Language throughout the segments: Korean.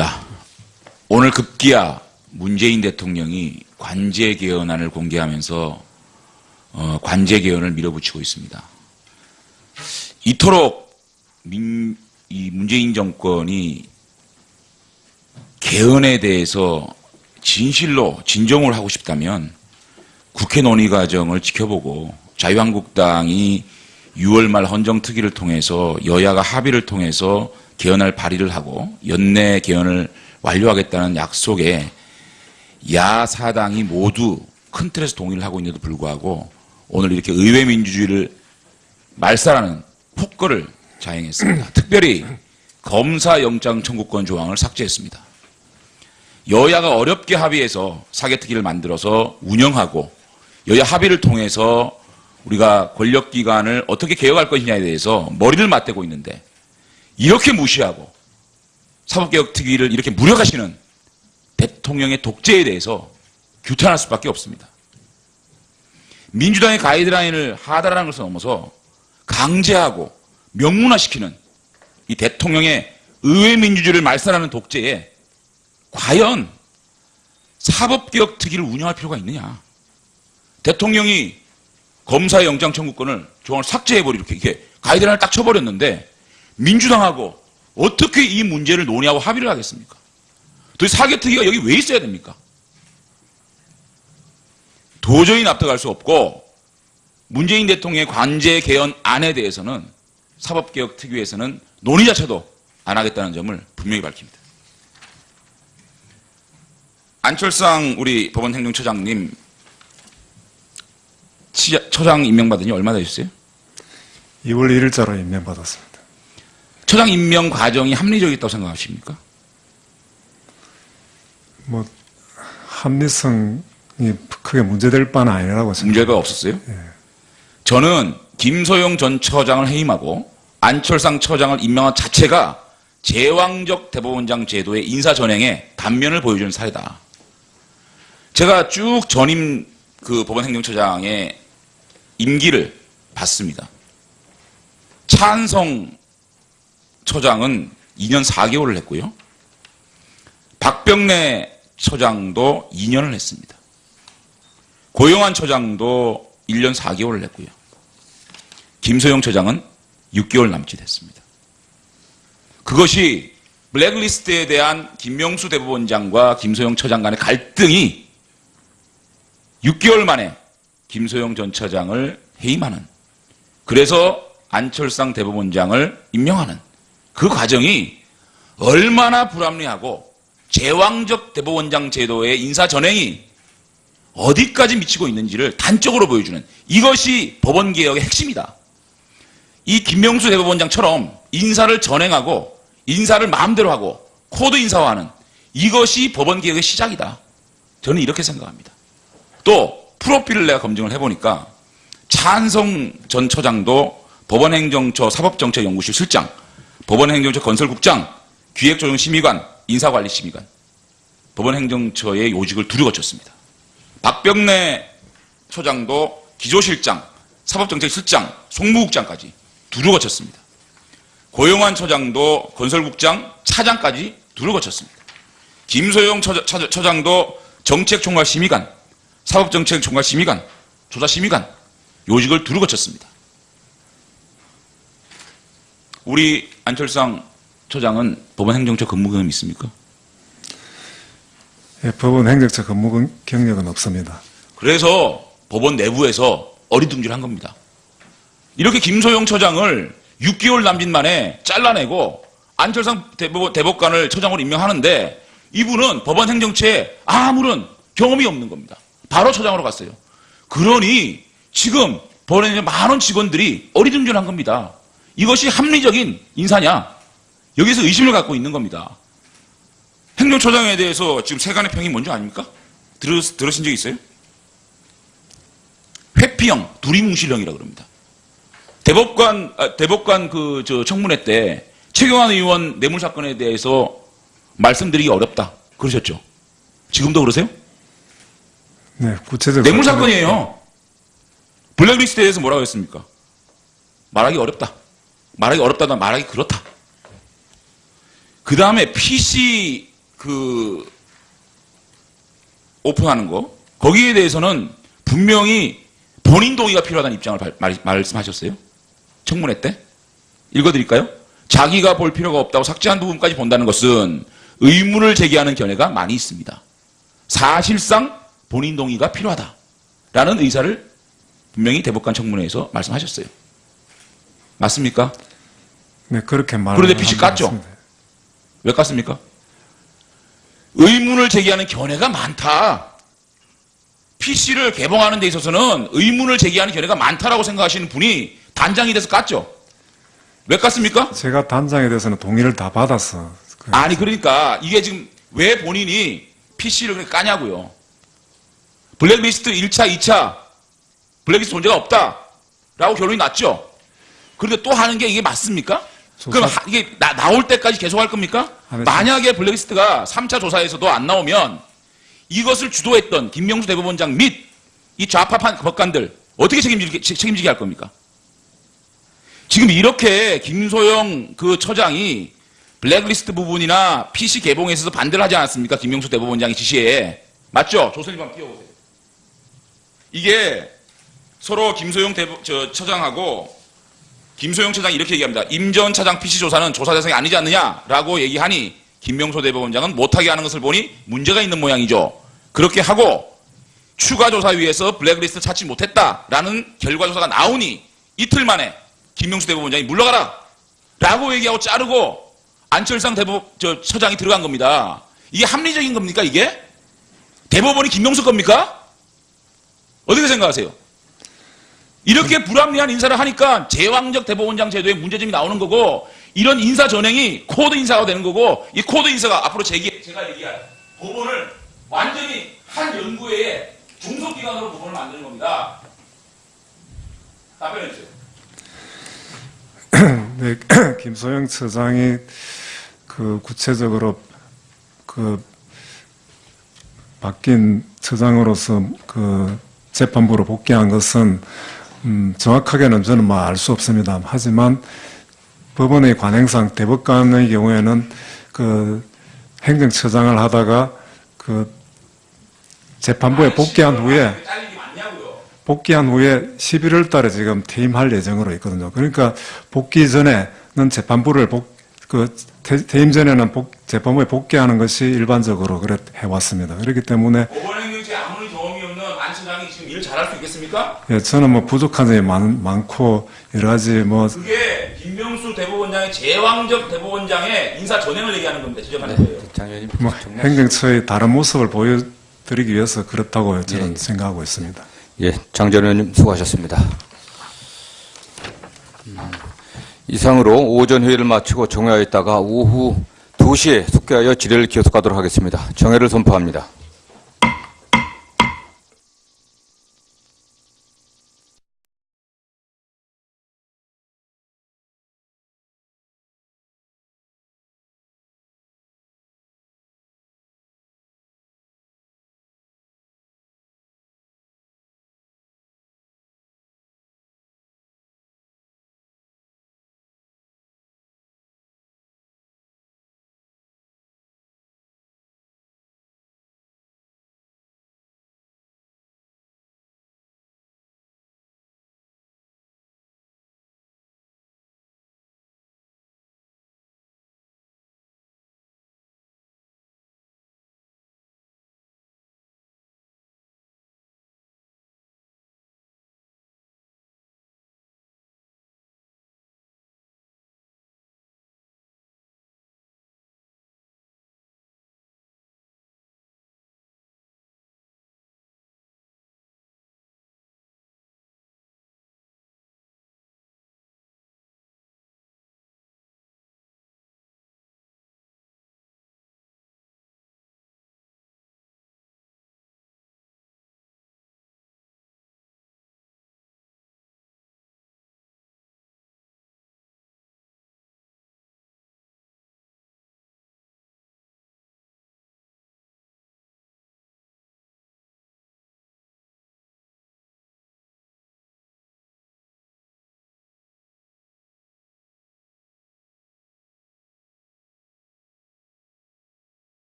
반갑습니다. 오늘 급기야 문재인 대통령이 관제 개헌안을 공개하면서 관제 개헌을 밀어붙이고 있습니다. 이토록 이 문재인 정권이 개헌에 대해서 진정을 하고 싶다면 국회 논의 과정을 지켜보고 자유한국당이 6월 말 헌정특위를 통해서 여야가 합의를 통해서 개헌할 발의를 하고 연내 개헌을 완료하겠다는 약속에 야사당이 모두 큰 틀에서 동의를 하고 있는데도 불구하고 오늘 이렇게 의회 민주주의를 말살하는 폭거를 자행했습니다. 특별히 검사 영장 청구권 조항을 삭제했습니다. 여야가 어렵게 합의해서 사개특위를 만들어서 운영하고 여야 합의를 통해서 우리가 권력기관을 어떻게 개혁할 것이냐에 대해서 머리를 맞대고 있는데 이렇게 무시하고 사법개혁특위를 이렇게 무력화시키는 대통령의 독재에 대해서 규탄할 수밖에 없습니다. 민주당의 가이드라인을 하달하는 것을 넘어서 강제하고 명문화시키는 이 대통령의 의회 민주주의를 말살하는 독재에 과연 사법개혁특위를 운영할 필요가 있느냐. 대통령이 검사의 영장 청구권을 조항을 삭제해버리고 이렇게 가이드라인을 딱 쳐버렸는데 민주당하고 어떻게 이 문제를 논의하고 합의를 하겠습니까? 도대체 사개특위가 여기 왜 있어야 됩니까? 도저히 납득할 수 없고 문재인 대통령의 관제 개헌안에 대해서는 사법개혁특위에서는 논의 자체도 안 하겠다는 점을 분명히 밝힙니다. 안철상 우리 법원행정처장님 처장 임명받은 지 얼마나 되셨어요? 2월 1일자로 임명받았습니다. 처장 임명 과정이 합리적이었다고 생각하십니까? 합리성이 크게 문제될 바는 아니라고 생각합니다. 문제가 없었어요? 예. 저는 김소영 전 처장을 해임하고 안철상 처장을 임명한 자체가 제왕적 대법원장 제도의 인사전행에 단면을 보여주는 사례다. 제가 쭉 전임 법원행정처장의 임기를 봤습니다. 차한성 처장은 2년 4개월을 했고요. 박병래 처장도 2년을 했습니다. 고영환 처장도 1년 4개월을 했고요. 김소영 처장은 6개월 남짓했습니다. 그것이 블랙리스트에 대한 김명수 대법원장과 김소영 처장 간의 갈등이 6개월 만에 김소영 전 처장을 해임하는, 그래서 안철상 대법원장을 임명하는 그 과정이 얼마나 불합리하고 제왕적 대법원장 제도의 인사전행이 어디까지 미치고 있는지를 단적으로 보여주는, 이것이 법원개혁의 핵심이다. 이 김명수 대법원장처럼 인사를 전행하고 인사를 마음대로 하고 코드 인사화하는, 이것이 법원개혁의 시작이다. 저는 이렇게 생각합니다. 또 프로필을 내가 검증을 해보니까 차한성 전 처장도 법원행정처 사법정책연구실 실장, 법원행정처 건설국장, 기획조정심의관, 인사관리심의관, 법원행정처의 요직을 두루 거쳤습니다. 박병래 처장도 기조실장, 사법정책실장, 송무국장까지 두루 거쳤습니다. 고영환 처장도 건설국장, 차장까지 두루 거쳤습니다. 김소영 처장도 정책총괄심의관, 사법정책총괄심의관, 조사심의관 요직을 두루 거쳤습니다. 우리 안철상 처장은 법원행정처 근무 경험이 있습니까? 예, 법원행정처 근무 경력은 없습니다. 그래서 법원 내부에서 어리둥절한 겁니다. 이렇게 김소영 처장을 6개월 남짓 만에 잘라내고 안철상 대법관을 처장으로 임명하는데 이분은 법원행정처에 아무런 경험이 없는 겁니다. 바로 처장으로 갔어요. 그러니 지금 법원에 많은 직원들이 어리둥절한 겁니다. 이것이 합리적인 인사냐? 여기서 의심을 갖고 있는 겁니다. 행정처장에 대해서 지금 세간의 평이 뭔지 아닙니까? 들으신 적 있어요? 회피형, 두리뭉실형이라고 그럽니다. 대법관 청문회 때 최경환 의원 뇌물 사건에 대해서 말씀드리기 어렵다. 그러셨죠? 지금도 그러세요? 네, 구체적으로. 뇌물 사건이에요. 블랙리스트에 대해서 뭐라고 했습니까? 말하기 어렵다. 말하기 어렵다다 말하기 그렇다. 그 다음에 PC 그 오픈하는 거 거기에 대해서는 분명히 본인 동의가 필요하다는 입장을 말씀하셨어요. 청문회 때 읽어드릴까요? 자기가 볼 필요가 없다고 삭제한 부분까지 본다는 것은 의문을 제기하는 견해가 많이 있습니다. 사실상 본인 동의가 필요하다라는 의사를 분명히 대법관 청문회에서 말씀하셨어요. 맞습니까? 네, 그렇게 그런데 PC 깠죠? 왜 깠습니까? 의문을 제기하는 견해가 많다. PC를 개봉하는 데 있어서는 의문을 제기하는 견해가 많다라고 생각하시는 분이 단장이 돼서 깠죠? 왜 깠습니까? 제가 단장에 대해서는 동의를 다 받았어. 아니 그러니까 이게 지금 왜 본인이 PC를 그렇게 까냐고요. 블랙리스트 1차, 2차 블랙리스트 존재가 없다라고 결론이 났죠. 그런데 또 하는 게 이게 맞습니까? 그럼 이게 나올 때까지 계속 할 겁니까? 만약에 블랙리스트가 3차 조사에서도 안 나오면 이것을 주도했던 김명수 대법원장 및 이 좌파판 법관들 어떻게 책임지게 할 겁니까? 지금 이렇게 김소영 그 처장이 블랙리스트 부분이나 PC 개봉에 있어서 반대를 하지 않았습니까? 김명수 대법원장의 지시에. 맞죠? 조선일보 한번 띄워보세요. 이게 서로 김소영 처장하고 김소영 처장이 이렇게 얘기합니다. 임 전 차장 PC 조사는 조사 대상이 아니지 않느냐라고 얘기하니 김명수 대법원장은 못하게 하는 것을 보니 문제가 있는 모양이죠. 그렇게 하고 추가 조사위에서 블랙리스트 찾지 못했다라는 결과 조사가 나오니 이틀 만에 김명수 대법원장이 물러가라 라고 얘기하고 자르고 안철상 처장이 들어간 겁니다. 이게 합리적인 겁니까 이게? 대법원이 김명수 겁니까? 어떻게 생각하세요? 이렇게 불합리한 인사를 하니까 제왕적 대법원장 제도에 문제점이 나오는 거고 이런 인사 전행이 코드 인사가 되는 거고 이 코드 인사가 앞으로 제가 얘기할 법원을 완전히 한 연구회의 중소기관으로 법원을 만드는 겁니다. 답변해 주세요. 네, 김소영 처장이 그 구체적으로 그 바뀐 처장으로서 그 재판부로 복귀한 것은 정확하게는 저는 뭐 알 수 없습니다. 하지만 법원의 관행상 대법관의 경우에는 그 행정처장을 하다가 그 재판부에 복귀한 후에 11월 달에 지금 퇴임할 예정으로 있거든요. 그러니까 복귀 전에는 재판부를 퇴임 전에는 재판부에 복귀하는 것이 일반적으로 그래 해왔습니다. 그렇기 때문에 법원 행정처에 아무리 경험이 없는 안 처장이 지금 일을 잘할 수 있겠습니까? 예, 저는 뭐 부족한 점이 많고 여러 가지 뭐 그게 김명수 대법원장의 제왕적 대법원장의 인사 전행을 얘기하는 겁니다. 지적하는 거예요. 장관님, 뭐 행정처의 다른 모습을 보여드리기 위해서 그렇다고 저는 생각하고 있습니다. 예, 장 전 의원님 수고하셨습니다. 이상으로 오전 회의를 마치고 정회에 있다가 오후 2시에 속개하여 질의를 계속하도록 하겠습니다. 정회를 선포합니다.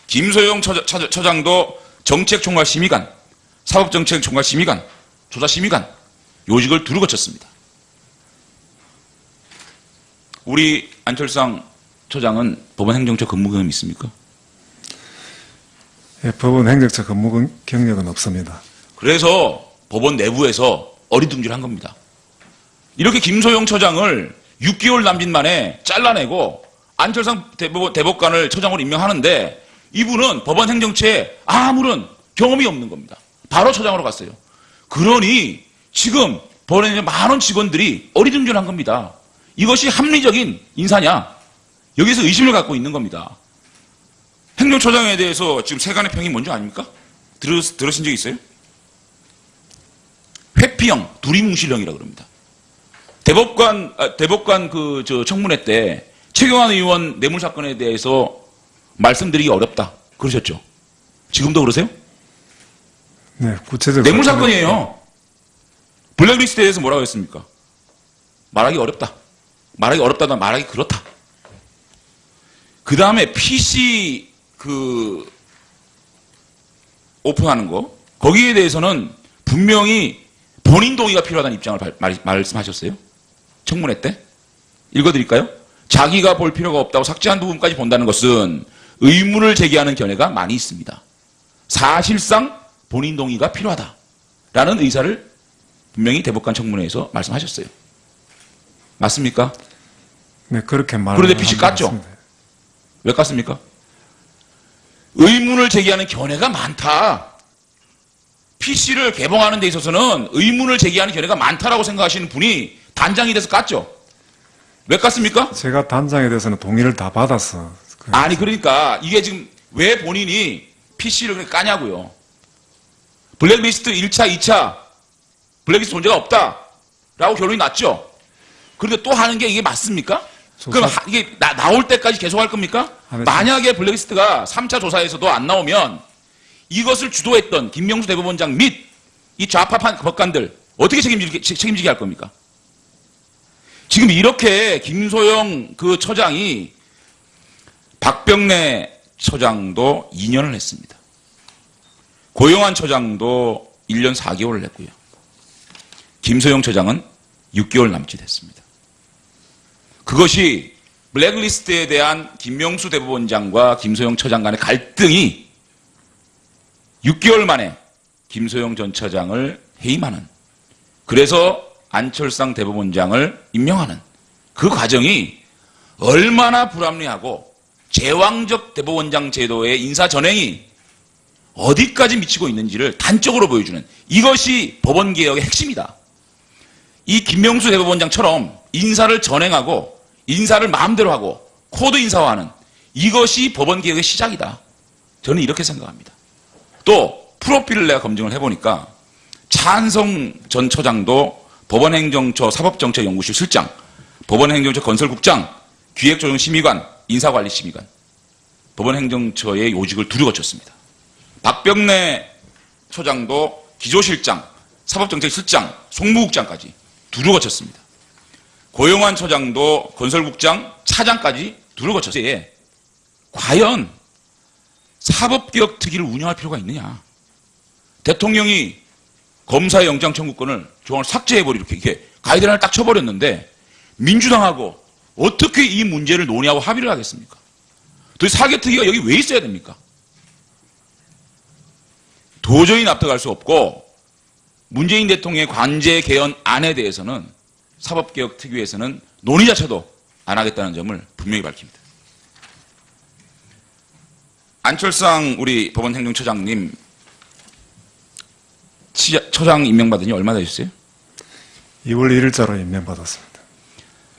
김소영 처장도 정책총괄심의관, 사법정책총괄심의관, 조사심의관 요직을 두루 거쳤습니다. 우리 안철상 처장은 법원행정처 근무 경험이 있습니까? 예, 법원 행정처 근무 경력은 없습니다. 그래서 법원 내부에서 어리둥절한 겁니다. 이렇게 김소영 처장을 6개월 남짓 만에 잘라내고 안철상 대법관을 처장으로 임명하는데 이분은 법원 행정처에 아무런 경험이 없는 겁니다. 바로 처장으로 갔어요. 그러니 지금 법원에 많은 직원들이 어리둥절한 겁니다. 이것이 합리적인 인사냐? 여기서 의심을 갖고 있는 겁니다. 행정처장에 대해서 지금 세간의 평이 뭔지 아닙니까? 들으신 적 있어요? 회피형, 두리뭉실형이라고 그럽니다. 대법관 청문회 때 최경환 의원 뇌물 사건에 대해서 말씀드리기 어렵다. 그러셨죠? 지금도 그러세요? 네, 구체적 뇌물 사건이에요. 블랙리스트에 대해서 뭐라고 했습니까? 말하기 어렵다. 말하기 어렵다다 말하기 그렇다. 그 다음에 PC 오픈하는 거 거기에 대해서는 분명히 본인 동의가 필요하다는 입장을 말씀하셨어요. 청문회 때. 읽어드릴까요? 자기가 볼 필요가 없다고 삭제한 부분까지 본다는 것은 의문을 제기하는 견해가 많이 있습니다. 사실상 본인 동의가 필요하다라는 의사를 분명히 대법관 청문회에서 말씀하셨어요. 맞습니까? 네, 그렇게 말. 그런데 PC 깠죠? 왜 깠습니까? 의문을 제기하는 견해가 많다. PC를 개봉하는 데 있어서는 의문을 제기하는 견해가 많다라고 생각하시는 분이 단장이 돼서 깠죠? 왜 깠습니까? 제가 단장에 대해서는 동의를 다 받았어. 아니 그러니까 이게 지금 왜 본인이 PC를 그렇게 까냐고요. 블랙리스트 1차, 2차 블랙리스트 존재가 없다라고 결론이 났죠. 그런데 또 하는 게 이게 맞습니까? 그럼 이게 나올 때까지 계속 할 겁니까? 만약에 블랙리스트가 3차 조사에서도 안 나오면 이것을 주도했던 김명수 대법원장 및 이 좌파 법관들 어떻게 책임지게 할 겁니까? 지금 이렇게 김소영 처장이 박병래 처장도 2년을 했습니다. 고영한 처장도 1년 4개월을 했고요. 김소영 처장은 6개월 남짓 했습니다. 그것이 블랙리스트에 대한 김명수 대법원장과 김소영 처장 간의 갈등이 6개월 만에 김소영 전 처장을 해임하는, 그래서 안철상 대법원장을 임명하는 그 과정이 얼마나 불합리하고 제왕적 대법원장 제도의 인사 전횡이 어디까지 미치고 있는지를 단적으로 보여주는, 이것이 법원개혁의 핵심이다. 이 김명수 대법원장처럼 인사를 전행하고 인사를 마음대로 하고 코드 인사화하는, 이것이 법원개혁의 시작이다. 저는 이렇게 생각합니다. 또 프로필을 내가 검증을 해보니까 차한성 전 처장도 법원행정처 사법정책연구실 실장, 법원행정처 건설국장, 기획조정심의관, 인사관리심의관, 법원행정처의 요직을 두루 거쳤습니다. 박병래 처장도 기조실장, 사법정책실장, 송무국장까지 두루 거쳤습니다. 고영환 처장도 건설국장, 차장까지 두루 거쳤어요. 과연 사법개혁 특위를 운영할 필요가 있느냐? 대통령이 검사의 영장 청구권을 조항을 삭제해버리고 이렇게 가이드라인을 딱 쳐버렸는데 민주당하고 어떻게 이 문제를 논의하고 합의를 하겠습니까? 도대체 사개특위가 여기 왜 있어야 됩니까? 도저히 납득할 수 없고, 문재인 대통령의 관제 개헌안에 대해서는 사법개혁특위에서는 논의 자체도 안 하겠다는 점을 분명히 밝힙니다. 안철상 우리 법원행정처장님 처장 임명받은 지 얼마나 되셨어요? 2월 1일자로 임명받았습니다.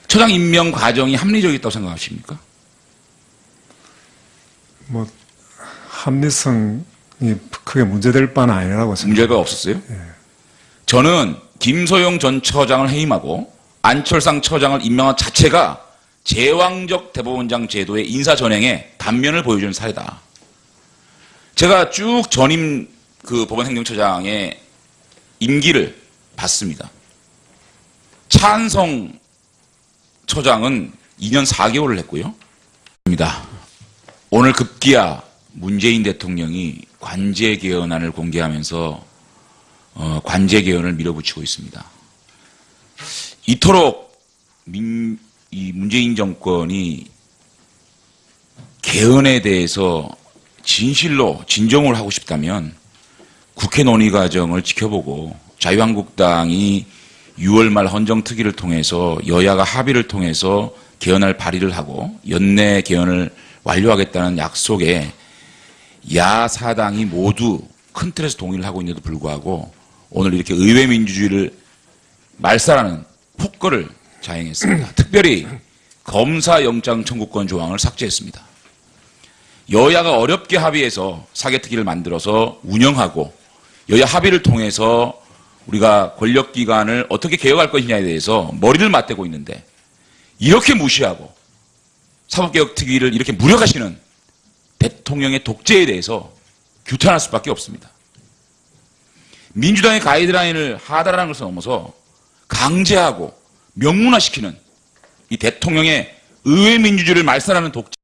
처장 임명 과정이 합리적이었다고 생각하십니까? 뭐 합리성이 크게 문제될 바는 아니라고 생각합니다. 문제가 없었어요? 저는 김소영 전 처장을 해임하고 안철상 처장을 임명한 자체가 제왕적 대법원장 제도의 인사전행의 단면을 보여주는 사례다. 제가 쭉 전임 법원행정처장의 임기를 봤습니다. 차한성 처장은 2년 4개월을 했고요. 오늘 급기야 문재인 대통령이 관제 개헌안을 공개하면서 관제 개헌을 밀어붙이고 있습니다. 이토록 이 문재인 정권이 개헌에 대해서 진실로 진정을 하고 싶다면 국회 논의 과정을 지켜보고 자유한국당이 6월 말 헌정특위를 통해서 여야가 합의를 통해서 개헌할 발의를 하고 연내 개헌을 완료하겠다는 약속에 야사당이 모두 큰 틀에서 동의를 하고 있는데도 불구하고 오늘 이렇게 의회 민주주의를 말살하는 폭거를 자행했습니다. 특별히 검사 영장 청구권 조항을 삭제했습니다. 여야가 어렵게 합의해서 사개특위를 만들어서 운영하고 여야 합의를 통해서 우리가 권력기관을 어떻게 개혁할 것이냐에 대해서 머리를 맞대고 있는데 이렇게 무시하고 사법개혁특위를 이렇게 무력화시키는 대통령의 독재에 대해서 규탄할 수밖에 없습니다. 민주당의 가이드라인을 하달하는 것을 넘어서 강제하고 명문화시키는 이 대통령의 의회 민주주의를 말살하는 독재